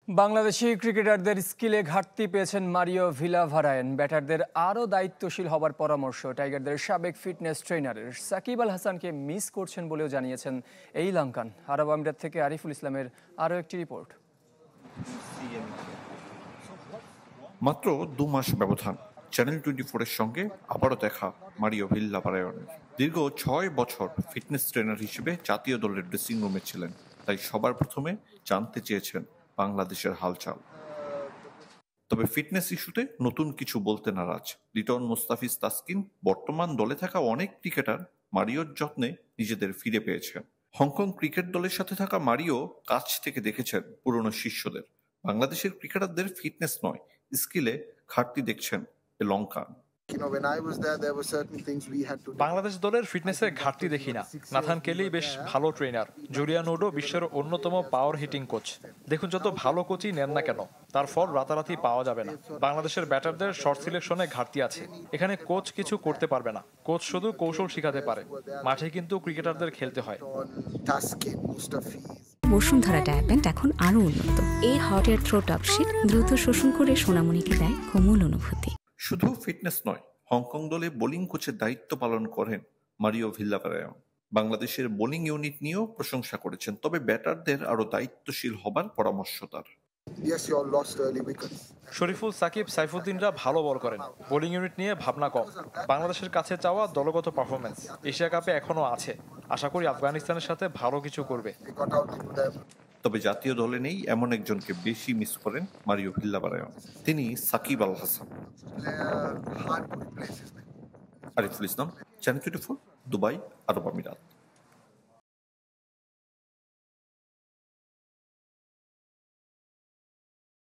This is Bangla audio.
বাংলাদেশি ক্রিকেটারদের স্কিলে ঘাটতি পেয়েছেন মারিও ভিলাভারায়ান। ব্যাটারদের আরও দায়িত্বশীল হবার পরামর্শ টাইগারদের সাবেক ফিটনেস ট্রেনারের। সাকিব আল হাসানকে মিস করছেন বলেও জানিয়েছেন এই লঙ্কান। আরব আমিরাত থেকে আরিফুল ইসলামের আরও একটি রিপোর্ট। মাত্র 2 মাস ব্যবধান, চ্যানেল 24-এর সঙ্গে আবারও দেখা মারিও ভিলাভারায়ানের। দীর্ঘ 6 বছর ফিটনেস ট্রেনার হিসেবে জাতীয় দলের ড্রেসিং রুমে ছিলেন, তাই সবার প্রথমে জানতে চেয়েছেন বাংলাদেশের হালচাল। তবে ফিটনেস ইস্যুতে নতুন কিছু বলতে নারাজ লিটন মুস্তাফিজ তাসকিন। বর্তমান দলে থাকা অনেক ক্রিকেটার মারিওর যত্নে নিজেদের ফিরে পেয়েছেন। হংকং ক্রিকেট দলের সাথে থাকা মারিও কাছ থেকে দেখেছেন পুরনো শিষ্যদের। বাংলাদেশের ক্রিকেটারদের ফিটনেস নয়, স্কিলে ঘাটতি দেখছেন লঙ্কান। বাংলাদেশ দলের ফিটনেসে ঘাটতি দেখি না। নাথান কেলি বেশ ভালো ট্রেনার, জুলিয়ান উডো বিশ্বের অন্যতম পাওয়ার হিটিং কোচ। দেখুন, যত ভালো কোচই নেন না কেন, তার ফল রাতারাতি পাওয়া যাবে না। বাংলাদেশের ব্যাটারদের শর্ট সিলেকশনে ঘাটতি আছে। এখানে কোচ কিছু করতে পারবে না, কোচ শুধু কৌশল শিখাতে পারে। মাঠে কিন্তু ক্রিকেটারদের খেলতে হয়। বসুন্ধরা ডায়াপেন্ট এখন আরো উন্নত। এই hot air through top sheet দ্রুত শোষণ করে সোনামণিকে দেয় কোমল অনুভূতি। শুধু ফিটনেস নয়, হংকং দলে বোলিং কোচের দায়িত্ব পালন করেন মারিও ভিলাভারায়ান। বাংলাদেশের বোলিং ইউনিট নিয়েও প্রশংসা করেছেন, তবে ব্যাটারদের আরো দায়িত্বশীল হবার পরামর্শ তার। শরীফুল, সাকিব, সাইফুদ্দিনরা ভালো বল করেন, বোলিং ইউনিট নিয়ে ভাবনা কম। বাংলাদেশের কাছে চাওয়া দলগত পারফরমেন্স এশিয়া কাপে এখনো আছে। আশা করি আফগানিস্তানের সাথে ভালো কিছু করবে। তবে জাতীয় দলে নেই এমন একজনকে বেশি মিস করেন মারিও ভিলাভারায়ান, তিনি সাকিব আল হাসান। আরিফুল ইসলাম, চ্যানেল 24, দুবাই, আরব আমিরাত।